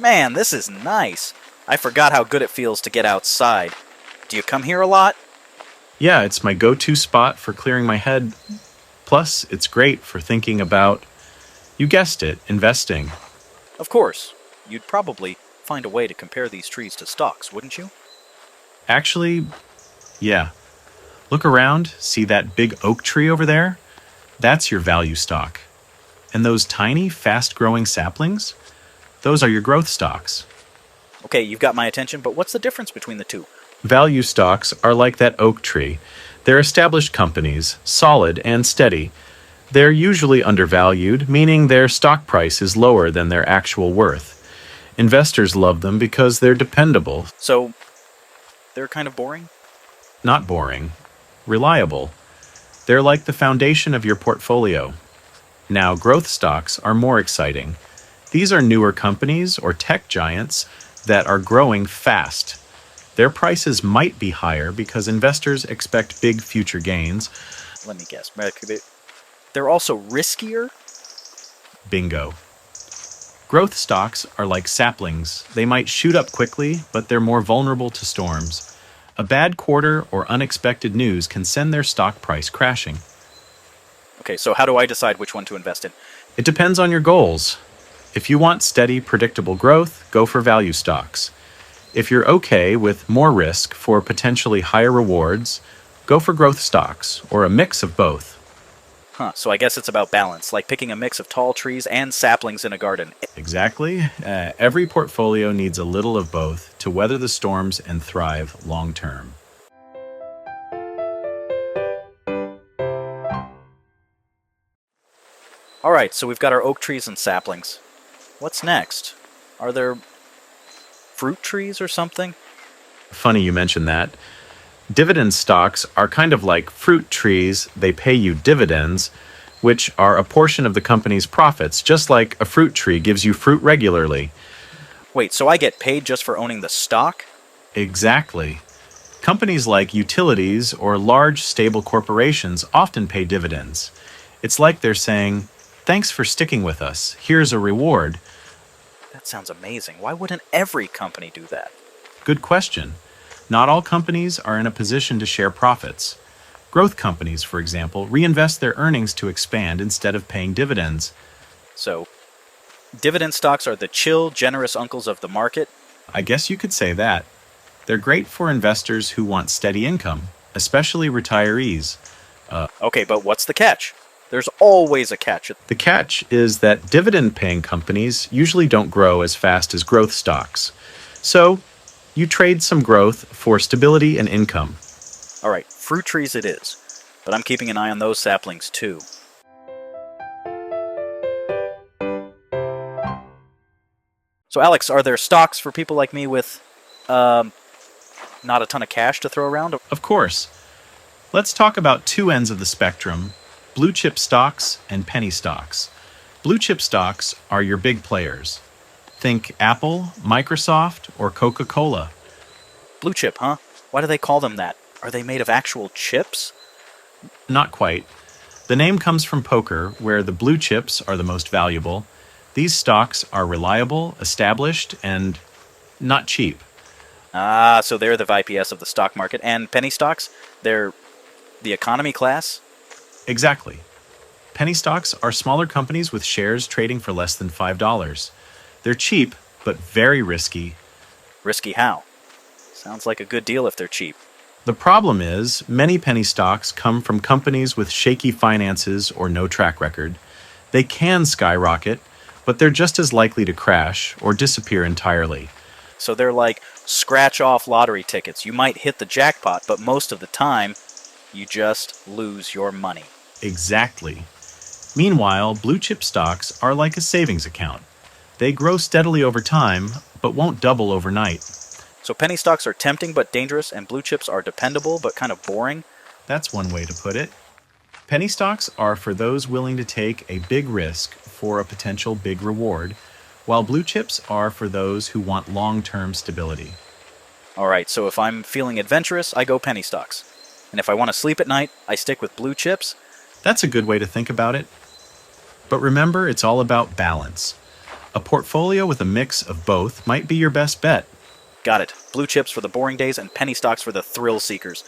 Man, this is nice. I forgot how good it feels to get outside. Do you come here a lot? Yeah, it's my go-to spot for clearing my head. Plus, it's great for thinking about, you guessed it, investing. Of course. You'd probably find a way to compare these trees to stocks, wouldn't you? Actually, yeah. Look around, see that big oak tree over there? That's your value stock. And those tiny, fast-growing saplings? Those are your growth stocks. Okay, you've got my attention, but what's the difference between the two? Value stocks are like that oak tree. They're established companies, solid and steady. They're usually undervalued, meaning their stock price is lower than their actual worth. Investors love them because they're dependable. So, they're kind of boring? Not boring. Reliable. They're like the foundation of your portfolio. Now, growth stocks are more exciting. These are newer companies or tech giants that are growing fast. Their prices might be higher because investors expect big future gains. Let me guess. They're also riskier? Bingo. Growth stocks are like saplings. They might shoot up quickly, but they're more vulnerable to storms. A bad quarter or unexpected news can send their stock price crashing. Okay, so how do I decide which one to invest in? It depends on your goals. If you want steady, predictable growth, go for value stocks. If you're okay with more risk for potentially higher rewards, go for growth stocks, or a mix of both. So I guess it's about balance, like picking a mix of tall trees and saplings in a garden. Exactly. Every portfolio needs a little of both to weather the storms and thrive long term. Alright, so we've got our oak trees and saplings. What's next? Are there fruit trees or something? Funny you mention that. Dividend stocks are kind of like fruit trees. They pay you dividends, which are a portion of the company's profits, just like a fruit tree gives you fruit regularly. Wait, so I get paid just for owning the stock? Exactly. Companies like utilities or large, stable corporations often pay dividends. It's like they're saying, "Thanks for sticking with us. Here's a reward." That sounds amazing. Why wouldn't every company do that? Good question. Not all companies are in a position to share profits. Growth companies, for example, reinvest their earnings to expand instead of paying dividends. So, dividend stocks are the chill, generous uncles of the market? I guess you could say that. They're great for investors who want steady income, especially retirees. Okay, but what's the catch? There's always a catch. The catch is that dividend-paying companies usually don't grow as fast as growth stocks. So, you trade some growth for stability and income. Alright, fruit trees it is. But I'm keeping an eye on those saplings too. So Alex, are there stocks for people like me with, not a ton of cash to throw around? Of course. Let's talk about two ends of the spectrum, blue chip stocks and penny stocks. Blue chip stocks are your big players. Think Apple, Microsoft, or Coca-Cola. Blue chip, huh? Why do they call them that? Are they made of actual chips? Not quite. The name comes from poker, where the blue chips are the most valuable. These stocks are reliable, established, and not cheap. Ah, so they're the VPS of the stock market. And penny stocks? They're the economy class? Exactly. Penny stocks are smaller companies with shares trading for less than $5. They're cheap, but very risky. Risky how? Sounds like a good deal if they're cheap. The problem is, many penny stocks come from companies with shaky finances or no track record. They can skyrocket, but they're just as likely to crash or disappear entirely. So they're like scratch-off lottery tickets. You might hit the jackpot, but most of the time, you just lose your money. Exactly. Meanwhile, blue chip stocks are like a savings account. They grow steadily over time, but won't double overnight. So penny stocks are tempting but dangerous, and blue chips are dependable but kind of boring? That's one way to put it. Penny stocks are for those willing to take a big risk for a potential big reward, while blue chips are for those who want long-term stability. Alright, so if I'm feeling adventurous, I go penny stocks. And if I want to sleep at night, I stick with blue chips? That's a good way to think about it. But remember, it's all about balance. A portfolio with a mix of both might be your best bet. Got it. Blue chips for the boring days and penny stocks for the thrill seekers.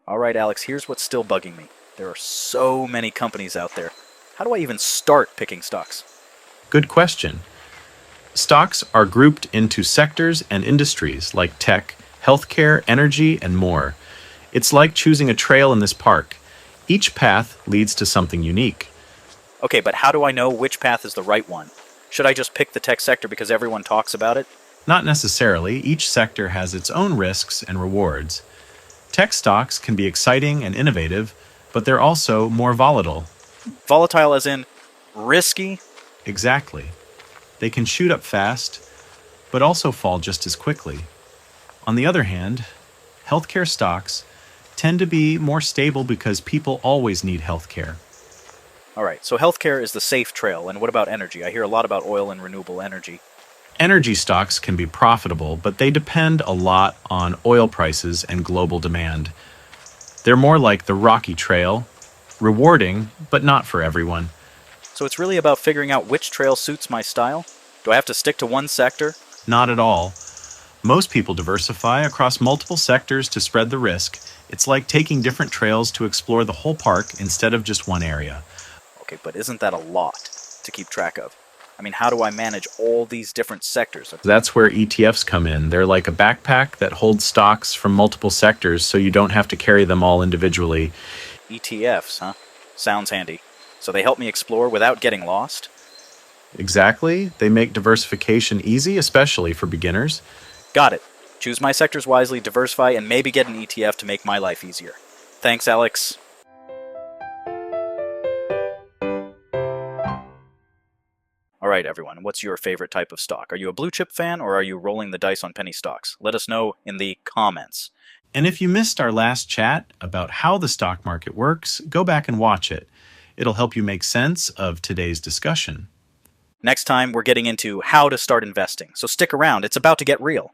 Alright, Alex, here's what's still bugging me. There are so many companies out there. How do I even start picking stocks? Good question. Stocks are grouped into sectors and industries like tech, healthcare, energy, and more. It's like choosing a trail in this park. Each path leads to something unique. Okay, but how do I know which path is the right one? Should I just pick the tech sector because everyone talks about it? Not necessarily. Each sector has its own risks and rewards. Tech stocks can be exciting and innovative, but they're also more volatile. Volatile as in risky? Exactly. They can shoot up fast, but also fall just as quickly. On the other hand, healthcare stocks tend to be more stable because people always need healthcare. Alright, so healthcare is the safe trail, and what about energy? I hear a lot about oil and renewable energy. Energy stocks can be profitable, but they depend a lot on oil prices and global demand. They're more like the rocky trail, rewarding, but not for everyone. So it's really about figuring out which trail suits my style? Do I have to stick to one sector? Not at all. Most people diversify across multiple sectors to spread the risk. It's like taking different trails to explore the whole park instead of just one area. Okay, but isn't that a lot to keep track of? I mean, how do I manage all these different sectors? That's where ETFs come in. They're like a backpack that holds stocks from multiple sectors so you don't have to carry them all individually. ETFs, huh? Sounds handy. So they help me explore without getting lost? Exactly. They make diversification easy, especially for beginners. Got it. Choose my sectors wisely, diversify, and maybe get an ETF to make my life easier. Thanks, Alex. Alright, everyone, what's your favorite type of stock? Are you a blue chip fan, or are you rolling the dice on penny stocks? Let us know in the comments. And if you missed our last chat about how the stock market works, go back and watch it. It'll help you make sense of today's discussion. Next time, we're getting into how to start investing, so stick around, it's about to get real.